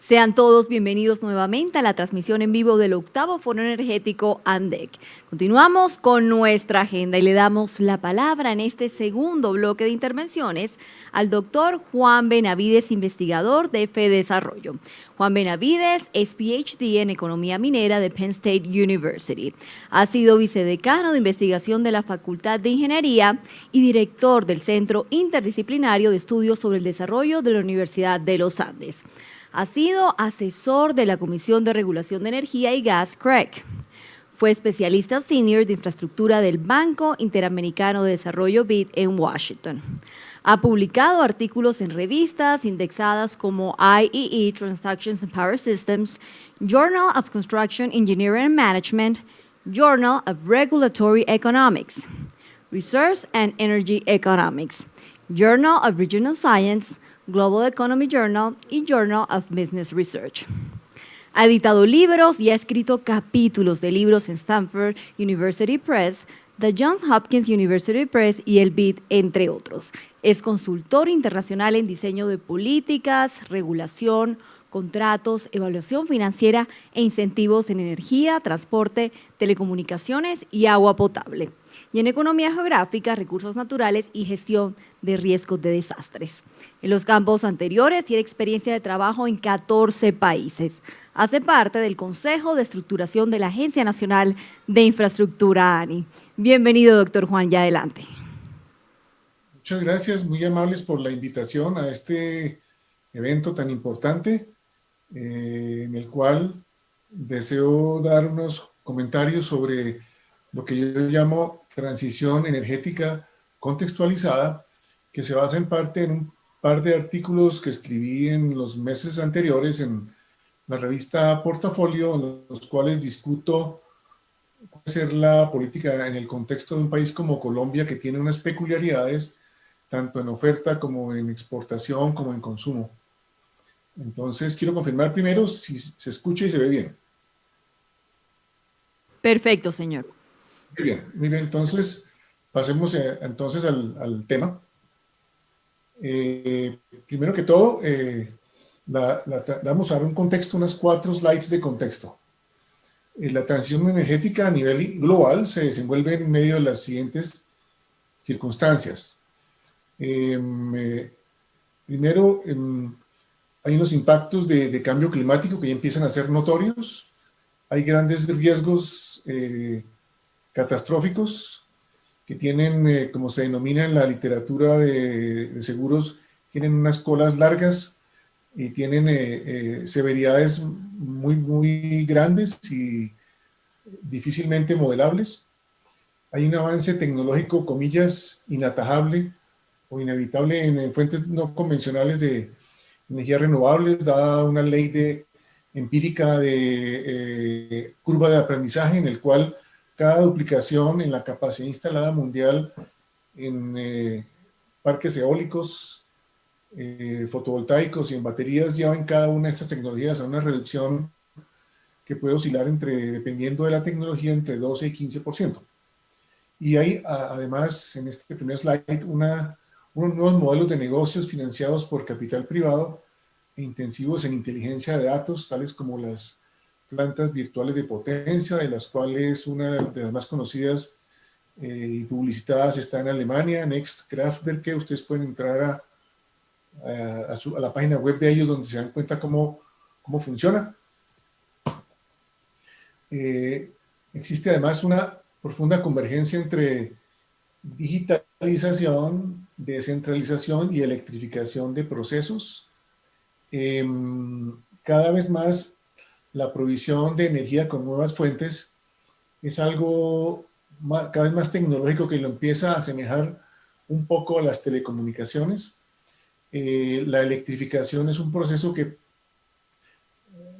Sean todos bienvenidos nuevamente a la transmisión en vivo del octavo Foro Energético ANDEC. Continuamos con nuestra agenda y le damos la palabra en este segundo bloque de intervenciones al doctor Juan Benavides, investigador de FEDesarrollo. Juan Benavides es PhD en Economía Minera de Penn State University. Ha sido vicedecano de investigación de la Facultad de Ingeniería y director del Centro Interdisciplinario de Estudios sobre el Desarrollo de la Universidad de los Andes. Ha sido asesor de la Comisión de Regulación de Energía y Gas, CREG. Fue especialista senior de infraestructura del Banco Interamericano de Desarrollo BID en Washington. Ha publicado artículos en revistas indexadas como IEE Transactions and Power Systems, Journal of Construction Engineering and Management, Journal of Regulatory Economics, Resource and Energy Economics, Journal of Regional Science, Global Economy Journal y Journal of Business Research. Ha editado libros y ha escrito capítulos de libros en Stanford University Press, the Johns Hopkins University Press y el BID, entre otros. Es consultor internacional en diseño de políticas, regulación, contratos, evaluación financiera e incentivos en energía, transporte, telecomunicaciones y agua potable. Y en economía geográfica, recursos naturales y gestión de riesgos de desastres. En los campos anteriores tiene experiencia de trabajo en 14 países. Hace parte del Consejo de Estructuración de la Agencia Nacional de Infraestructura, ANI. Bienvenido, doctor Juan, ya adelante. Muchas gracias, muy amables por la invitación a este evento tan importante, en el cual deseo dar unos comentarios sobre lo que yo llamo transición energética contextualizada, que se basa en parte en un par de artículos que escribí en los meses anteriores en la revista Portafolio, en los cuales discuto cuál puede ser la política en el contexto de un país como Colombia, que tiene unas peculiaridades tanto en oferta como en exportación como en consumo. Entonces, quiero confirmar primero si se escucha y se ve bien. Perfecto, señor. Muy bien, muy bien. Entonces, pasemos entonces al tema. Primero que todo, vamos a dar un contexto, unas 4 slides de contexto. La transición energética a nivel global se desenvuelve en medio de las siguientes circunstancias. Primero, hay unos impactos de cambio climático que ya empiezan a ser notorios. Hay grandes riesgos catastróficos que tienen, como se denomina en la literatura de seguros, tienen unas colas largas y tienen severidades muy grandes y difícilmente modelables. Hay un avance tecnológico, comillas, inatajable o inevitable en fuentes no convencionales de energías renovables, dada una ley empírica de curva de aprendizaje en el cual cada duplicación en la capacidad instalada mundial en parques eólicos, fotovoltaicos y en baterías lleva en cada una de estas tecnologías a una reducción que puede oscilar dependiendo de la tecnología, entre 12 y 15%. Y hay además en este primer slide unos nuevos modelos de negocios financiados por capital privado e intensivos en inteligencia de datos, tales como las plantas virtuales de potencia, de las cuales una de las más conocidas y publicitadas está en Alemania, Next Kraftwerke. Ustedes pueden entrar a la página web de ellos, donde se dan cuenta cómo funciona. Existe además una profunda convergencia entre digitalización, descentralización y electrificación de procesos. Cada vez más la provisión de energía con nuevas fuentes es algo cada vez más tecnológico, que lo empieza a asemejar un poco a las telecomunicaciones. La electrificación es un proceso que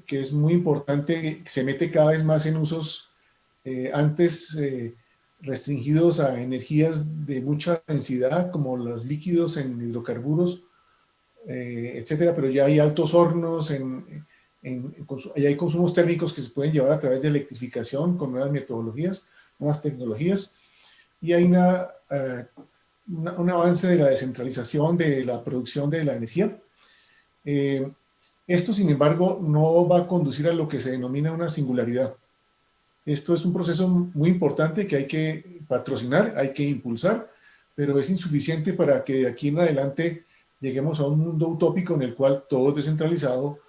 es muy importante, se mete cada vez más en usos antes restringidos a energías de mucha densidad, como los líquidos en hidrocarburos, etcétera, pero ya hay altos hornos, ya hay consumos térmicos que se pueden llevar a través de electrificación con nuevas metodologías, nuevas tecnologías, y hay un avance de la descentralización de la producción de la energía. Esto, sin embargo, no va a conducir a lo que se denomina una singularidad. Esto es un proceso muy importante que hay que patrocinar, hay que impulsar, pero es insuficiente para que de aquí en adelante lleguemos a un mundo utópico en el cual todo es descentralizado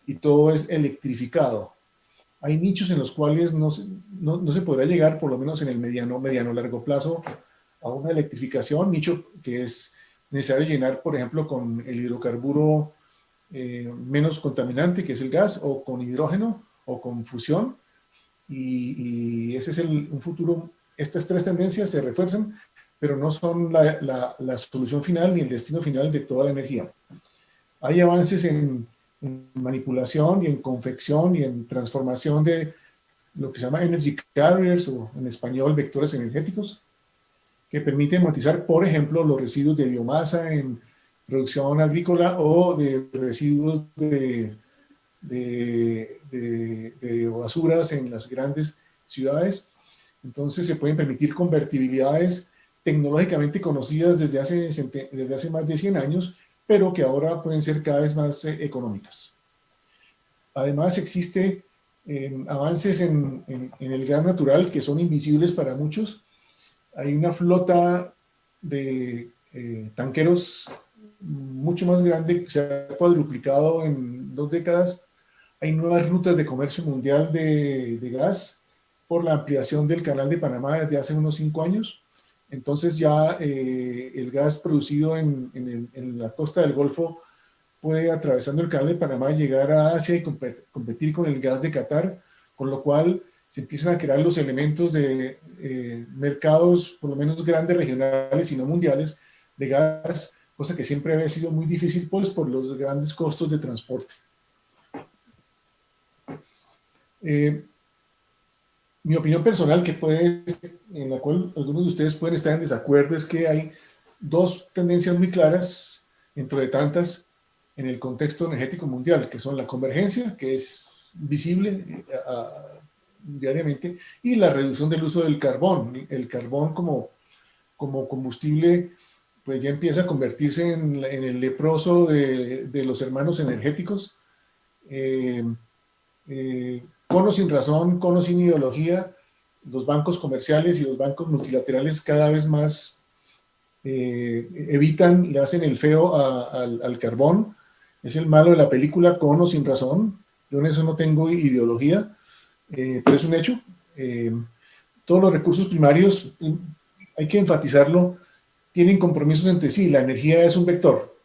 y todo es electrificado. Hay nichos en los cuales no se podrá llegar, por lo menos en el mediano largo plazo, a una electrificación, nicho que es necesario llenar, por ejemplo, con el hidrocarburo menos contaminante, que es el gas, o con hidrógeno, o con fusión, y ese es un futuro. Estas tres tendencias se refuerzan, pero no son la solución final ni el destino final de toda la energía. Hay avances en manipulación y en confección y en transformación de lo que se llama energy carriers, o en español vectores energéticos, que permiten monetizar, por ejemplo, los residuos de biomasa en producción agrícola o de residuos de basuras en las grandes ciudades. Entonces se pueden permitir convertibilidades tecnológicamente conocidas desde hace más de 100 años, pero que ahora pueden ser cada vez más económicas. Además existe avances en el gas natural que son invisibles para muchos. Hay una flota de tanqueros mucho más grande, se ha cuadruplicado en 2 décadas. Hay nuevas rutas de comercio mundial de gas por la ampliación del Canal de Panamá desde hace unos 5 años. Entonces ya el gas producido en la costa del Golfo puede, atravesando el Canal de Panamá, llegar a Asia y competir con el gas de Qatar, con lo cual se empiezan a crear los elementos de mercados, por lo menos grandes, regionales y no mundiales, de gas, cosa que siempre había sido muy difícil, pues, por los grandes costos de transporte. Mi opinión personal, en la cual algunos de ustedes pueden estar en desacuerdo, es que hay 2 tendencias muy claras, dentro de tantas, en el contexto energético mundial, que son la convergencia, que es visible diariamente, y la reducción del uso del carbón. El carbón como combustible pues ya empieza a convertirse en el leproso de los hermanos energéticos. Con o sin razón, con o sin ideología, los bancos comerciales y los bancos multilaterales cada vez más le hacen el feo al carbón. Es el malo de la película, con o sin razón. Yo en eso no tengo ideología, pero es un hecho. Todos los recursos primarios, hay que enfatizarlo, tienen compromisos entre sí. La energía es un vector.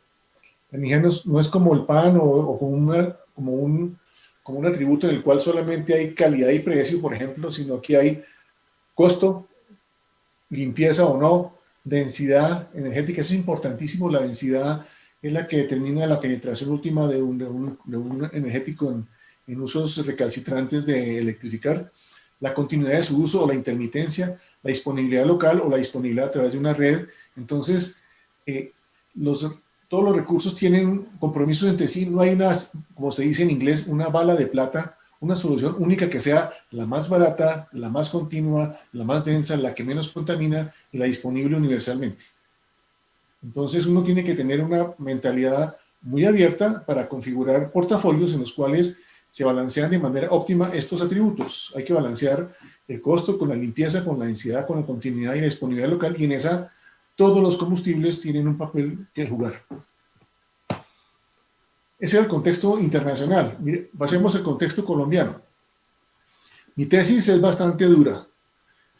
La energía no es como el pan o como un atributo en el cual solamente hay calidad y precio, por ejemplo, sino que hay costo, limpieza o no, densidad energética. Eso es importantísimo. La densidad es la que determina la penetración última de un energético en usos recalcitrantes de electrificar, la continuidad de su uso o la intermitencia, la disponibilidad local o la disponibilidad a través de una red. Entonces, todos los recursos tienen compromisos entre sí. No hay como se dice en inglés, una bala de plata, una solución única que sea la más barata, la más continua, la más densa, la que menos contamina y la disponible universalmente. Entonces uno tiene que tener una mentalidad muy abierta para configurar portafolios en los cuales se balancean de manera óptima estos atributos. Hay que balancear el costo con la limpieza, con la densidad, con la continuidad y la disponibilidad local, y en esa todos los combustibles tienen un papel que jugar. Ese es el contexto internacional. Mire, pasemos al contexto colombiano. Mi tesis es bastante dura.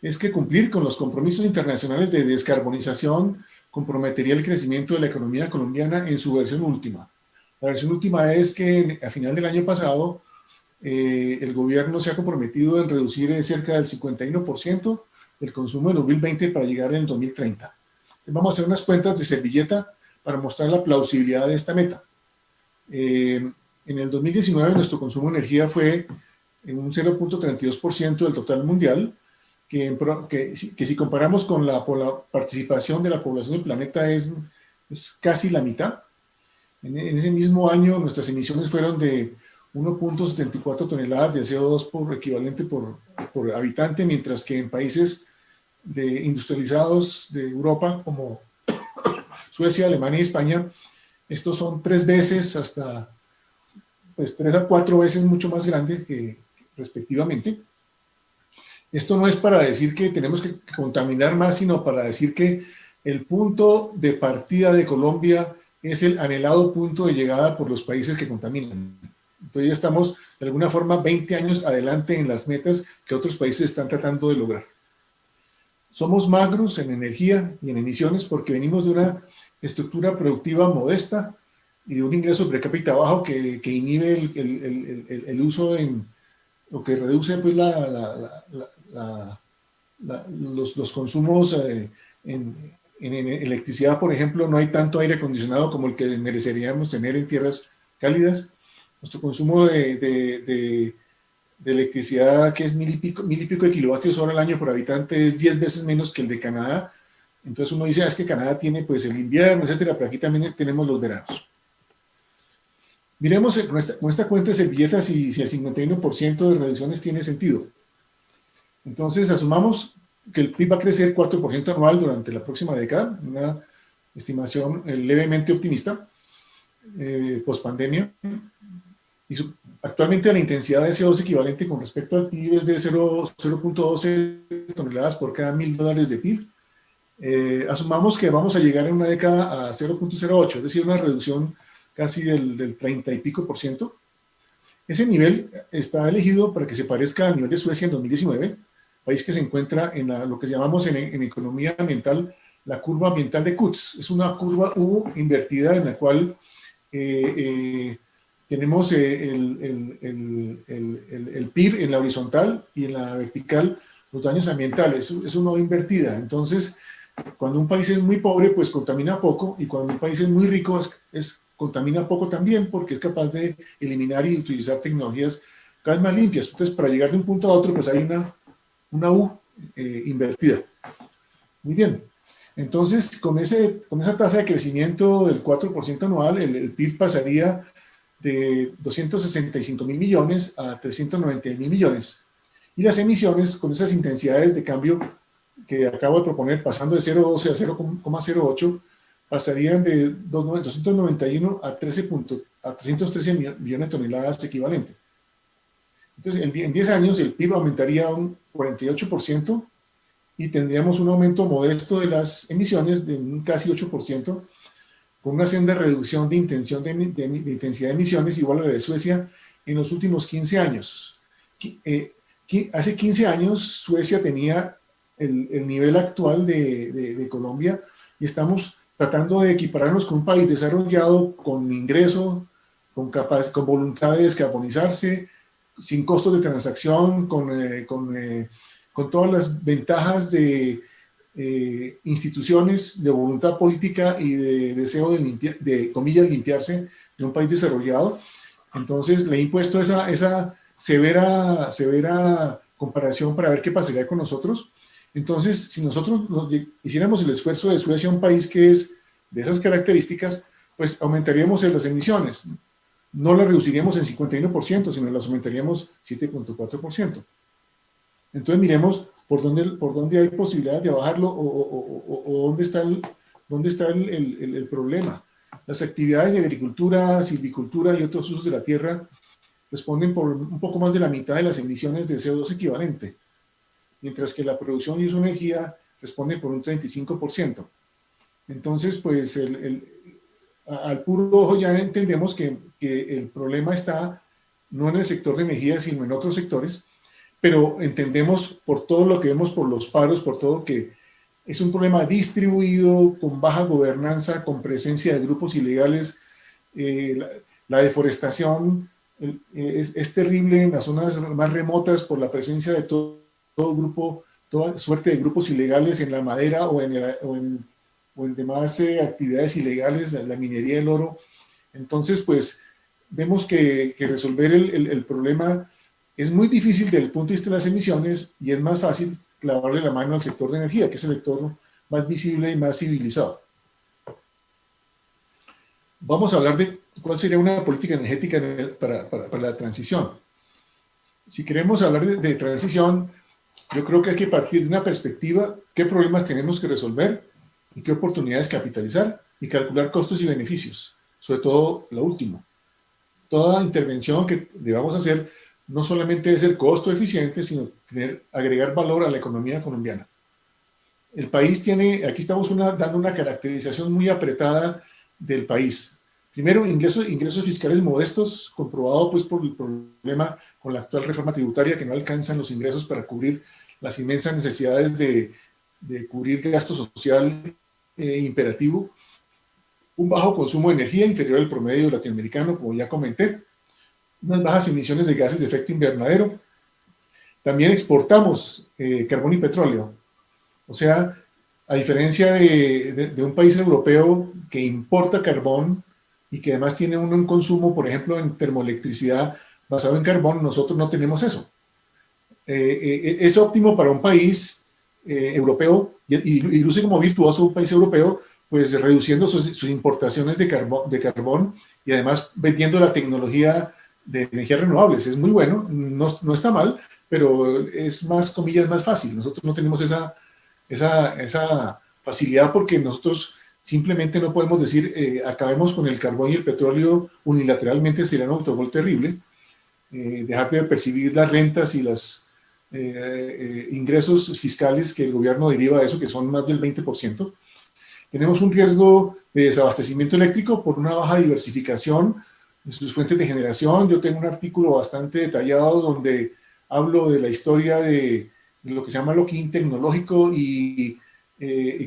Es que cumplir con los compromisos internacionales de descarbonización comprometería el crecimiento de la economía colombiana en su versión última. La versión última es que a final del año pasado el gobierno se ha comprometido en reducir cerca del 51% del consumo en 2020 para llegar en el 2030. Entonces vamos a hacer unas cuentas de servilleta para mostrar la plausibilidad de esta meta. En el 2019 nuestro consumo de energía fue en un 0.32% del total mundial, que si comparamos con la participación de la población del planeta es casi la mitad. En ese mismo año nuestras emisiones fueron de 1.74 toneladas de CO2 por equivalente por habitante, mientras que en países industrializados de Europa como Suecia, Alemania y España, estos son 3 veces hasta pues 3 a 4 veces mucho más grande que respectivamente. Esto no es para decir que tenemos que contaminar más, sino para decir que el punto de partida de Colombia es el anhelado punto de llegada por los países que contaminan. Entonces ya estamos de alguna forma 20 años adelante en las metas que otros países están tratando de lograr. Somos magros en energía y en emisiones porque venimos de una estructura productiva modesta y de un ingreso per cápita bajo que inhibe el uso en lo que reduce pues, los consumos en electricidad, por ejemplo. No hay tanto aire acondicionado como el que mereceríamos tener en tierras cálidas. Nuestro consumo de electricidad, que es mil y pico de kilovatios hora al año por habitante, es 10 veces menos que el de Canadá. Entonces uno dice, es que Canadá tiene pues el invierno, etcétera, pero aquí también tenemos los veranos. Miremos con esta cuenta de servilletas si el 51% de reducciones tiene sentido. Entonces asumamos que el PIB va a crecer 4% anual durante la próxima década, una estimación levemente optimista, post-pandemia. Y actualmente la intensidad de CO2 equivalente con respecto al PIB es de 0.12 toneladas por cada $1.000 de PIB. Asumamos que vamos a llegar en una década a 0.08, es decir, una reducción casi del 30 y pico por ciento. Ese nivel está elegido para que se parezca al nivel de Suecia en 2019, país que se encuentra en lo que llamamos en economía ambiental la curva ambiental de Kutz. Es una curva U invertida en la cual tenemos el PIB en la horizontal y en la vertical los daños ambientales. Es una U invertida. Entonces, cuando un país es muy pobre, pues contamina poco, y cuando un país es muy rico, contamina poco también, porque es capaz de eliminar y utilizar tecnologías cada vez más limpias. Entonces, para llegar de un punto a otro, pues hay una U invertida. Muy bien. Entonces, con esa tasa de crecimiento del 4% anual, el PIB pasaría de 265.000 millones a 390.000 millones. Y las emisiones, con esas intensidades de cambio que acabo de proponer, pasando de 0.12 a 0.08, pasarían de 291 a 313 millones de toneladas equivalentes. Entonces, en 10 años el PIB aumentaría un 48% y tendríamos un aumento modesto de las emisiones de un casi 8%, con una senda reducción de intensidad de emisiones igual a la de Suecia en los últimos 15 años. Hace 15 años Suecia tenía el nivel actual de Colombia, y estamos tratando de equipararnos con un país desarrollado, con ingreso, con voluntad de descarbonizarse, sin costos de transacción, con todas las ventajas de instituciones, de voluntad política y de deseo de comillas, limpiarse de un país desarrollado. Entonces le he impuesto esa severa comparación para ver qué pasaría con nosotros. Entonces, si nosotros hiciéramos el esfuerzo de Suecia, un país que es de esas características, pues aumentaríamos las emisiones. No las reduciríamos en 51%, sino las aumentaríamos 7.4%. Entonces miremos por dónde hay posibilidad de bajarlo, o dónde está el problema. Las actividades de agricultura, silvicultura y otros usos de la tierra responden por un poco más de la mitad de las emisiones de CO2 equivalente, mientras que la producción y uso de energía responde por un 35%. Entonces, pues al puro ojo ya entendemos que el problema está no en el sector de energía, sino en otros sectores, pero entendemos por todo lo que vemos, por los paros, por todo, que es un problema distribuido, con baja gobernanza, con presencia de grupos ilegales. La deforestación es terrible en las zonas más remotas por la presencia de toda suerte de grupos ilegales en la madera o en demás actividades ilegales, la minería del oro. Entonces, pues, vemos que resolver el problema es muy difícil desde el punto de vista de las emisiones, y es más fácil clavarle la mano al sector de energía, que es el sector más visible y más civilizado. Vamos a hablar de cuál sería una política energética para la transición. Si queremos hablar de transición, yo creo que hay que partir de una perspectiva: qué problemas tenemos que resolver y qué oportunidades capitalizar, y calcular costos y beneficios, sobre todo lo último. toda intervención que debamos hacer no solamente debe ser costo eficiente, sino agregar valor a la economía colombiana. El país tiene, aquí estamos dando una caracterización muy apretada del país. Primero, ingresos fiscales modestos, comprobado pues por el problema con la actual reforma tributaria, que no alcanzan los ingresos para cubrir las inmensas necesidades de cubrir gasto social imperativo. Un bajo consumo de energía inferior al promedio latinoamericano, como ya comenté. Unas bajas emisiones de gases de efecto invernadero. También exportamos carbón y petróleo. O sea, a diferencia de un país europeo que importa carbón y que además tiene un consumo, por ejemplo, en termoelectricidad basado en carbón, nosotros no tenemos eso. Es óptimo para un país europeo y luce como virtuoso un país europeo, pues reduciendo sus importaciones de carbón y además vendiendo la tecnología de energías renovables. Es muy bueno, no está mal, pero es más, comillas, más fácil. Nosotros no tenemos esa facilidad porque nosotros simplemente no podemos decir acabemos con el carbón y el petróleo unilateralmente, sería un autogol terrible. Dejar de percibir las rentas y los ingresos fiscales que el gobierno deriva de eso, que son más del 20%. Tenemos un riesgo de desabastecimiento eléctrico por una baja diversificación de sus fuentes de generación. Yo tengo un artículo bastante detallado donde hablo de la historia de lo que se llama lock-in tecnológico y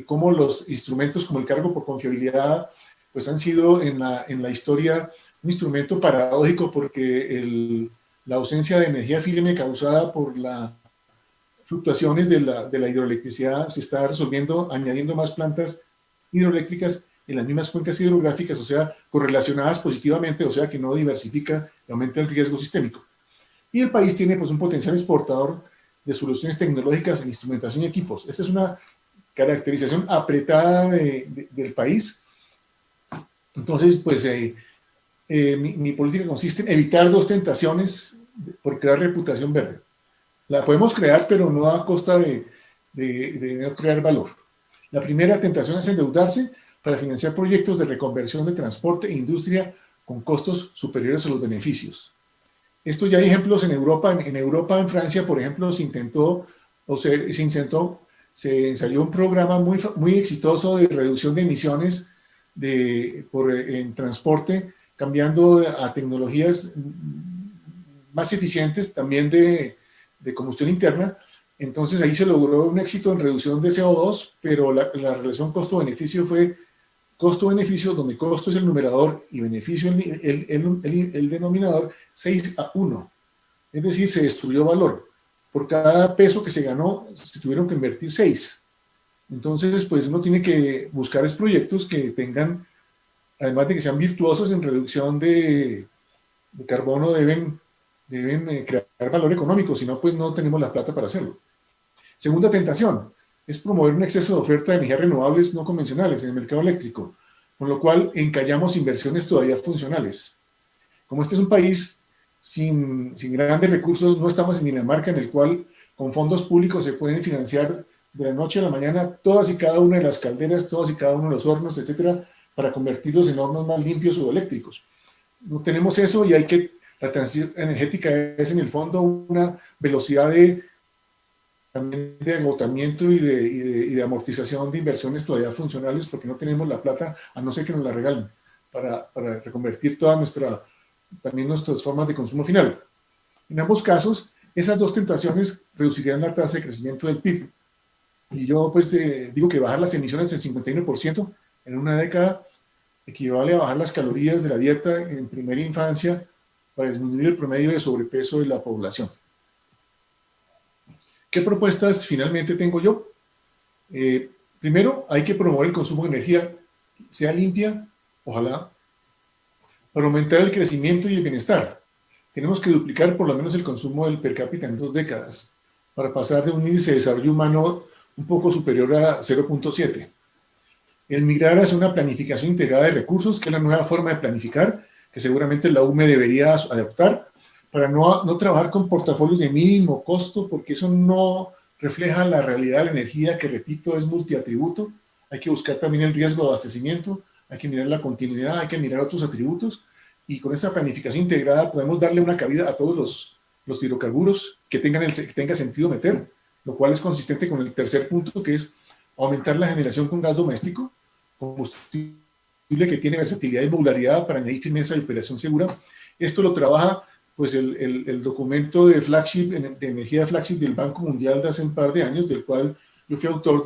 cómo los instrumentos como el cargo por confiabilidad pues han sido en la historia un instrumento paradójico porque la ausencia de energía firme causada por las fluctuaciones de la hidroelectricidad se está resolviendo añadiendo más plantas hidroeléctricas en las mismas cuencas hidrográficas, o sea, correlacionadas positivamente, o sea, que no diversifica y aumenta el riesgo sistémico. Y el país tiene pues un potencial exportador de soluciones tecnológicas en instrumentación y equipos. Esta es una caracterización apretada del país. Entonces, pues mi política consiste en evitar dos tentaciones por crear reputación verde. La podemos crear, pero no a costa de no crear valor. La primera tentación es endeudarse para financiar proyectos de reconversión de transporte e industria con costos superiores a los beneficios. Esto ya hay ejemplos en Europa. En Francia, por ejemplo, se ensayó un programa muy exitoso de reducción de emisiones en transporte, cambiando a tecnologías más eficientes también de combustión interna. Entonces ahí se logró un éxito en reducción de CO2, pero la relación costo-beneficio fue costo-beneficio, donde costo es el numerador y beneficio el denominador, 6:1. Es decir, se destruyó valor. Por cada peso que se ganó, se tuvieron que invertir 6. Entonces, pues uno tiene que buscar proyectos que tengan, además de que sean virtuosos en reducción de carbono, deben crear valor económico, si no, pues no tenemos la plata para hacerlo. Segunda tentación es promover un exceso de oferta de energías renovables no convencionales en el mercado eléctrico, con lo cual encallamos inversiones todavía funcionales. Como este es un país sin grandes recursos, no estamos en Dinamarca, en el cual con fondos públicos se pueden financiar de la noche a la mañana todas y cada una de las calderas, todos y cada uno de los hornos, etcétera, para convertirlos en hornos más limpios o eléctricos. No tenemos eso y la transición energética es en el fondo una velocidad también de agotamiento y de amortización de inversiones todavía funcionales porque no tenemos la plata, a no ser que nos la regalen, para reconvertir también nuestras formas de consumo final. En ambos casos, esas dos tentaciones reducirían la tasa de crecimiento del PIB. Y yo pues digo que bajar las emisiones en 51% en una década equivale a bajar las calorías de la dieta en primera infancia para disminuir el promedio de sobrepeso de la población. ¿Qué propuestas finalmente tengo yo? Primero, hay que promover el consumo de energía, sea limpia, ojalá, para aumentar el crecimiento y el bienestar. Tenemos que duplicar por lo menos el consumo del per cápita en 2 décadas, para pasar de un índice de desarrollo humano un poco superior a 0.7. El migrar hacia una planificación integrada de recursos, que es la nueva forma de planificar, que seguramente la UME debería adoptar, para no trabajar con portafolios de mínimo costo, porque eso no refleja la realidad de la energía, que repito, es multiatributo. Hay que buscar también el riesgo de abastecimiento, hay que mirar la continuidad, hay que mirar otros atributos, y con esa planificación integrada podemos darle una cabida a todos los hidrocarburos que tenga sentido meter, lo cual es consistente con el tercer punto, que es aumentar la generación con gas doméstico, combustible que tiene versatilidad y modularidad para añadir firmeza y operación segura. Esto lo trabaja pues el documento de flagship, de energía flagship del Banco Mundial de hace un par de años, del cual yo fui autor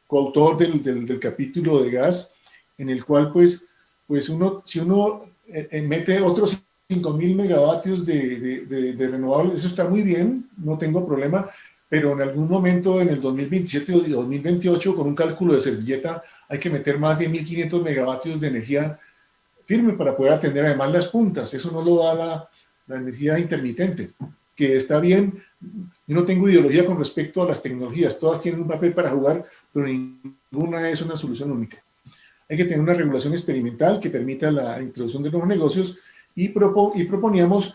coautor del capítulo de gas, en el cual pues si uno mete otros 5.000 megavatios de renovables, eso está muy bien, no tengo problema, pero en algún momento en el 2027 o 2028, con un cálculo de servilleta, hay que meter más de 1.500 megavatios de energía firme para poder atender además las puntas. Eso no lo da la energía intermitente, que está bien. Yo no tengo ideología con respecto a las tecnologías, todas tienen un papel para jugar, pero ninguna es una solución única. Hay que tener una regulación experimental que permita la introducción de nuevos negocios y proponíamos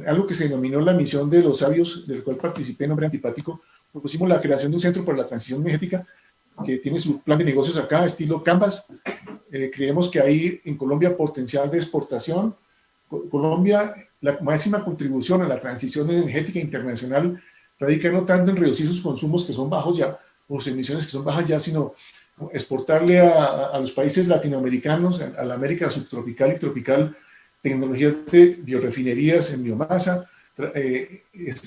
algo que se denominó la misión de los sabios, del cual participé en Hombre Antipático. Propusimos la creación de un centro para la transición energética que tiene su plan de negocios acá, estilo Canvas. Creemos que hay en Colombia potencial de exportación. Colombia, la máxima contribución a la transición energética internacional radica no tanto en reducir sus consumos que son bajos ya, o sus emisiones que son bajas ya, sino exportarle a los países latinoamericanos, a la América subtropical y tropical, tecnologías de biorefinerías en biomasa,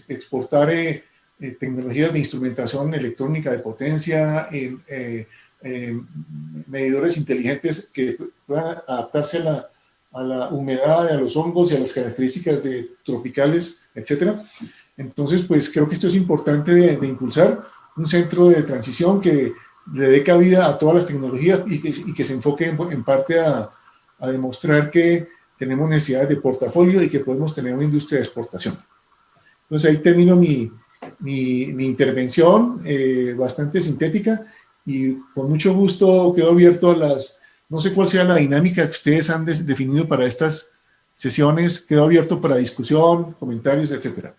exportar tecnologías de instrumentación electrónica de potencia, medidores inteligentes que puedan adaptarse a la humedad, a los hongos y a las características tropicales, etc. Entonces, pues creo que esto es importante de impulsar un centro de transición que le dé cabida a todas las tecnologías y que se enfoque en parte a demostrar que tenemos necesidades de portafolio y que podemos tener una industria de exportación. Entonces ahí termino mi intervención, bastante sintética, y con mucho gusto quedo abierto a no sé cuál sea la dinámica que ustedes han definido para estas sesiones, quedo abierto para discusión, comentarios, etcétera.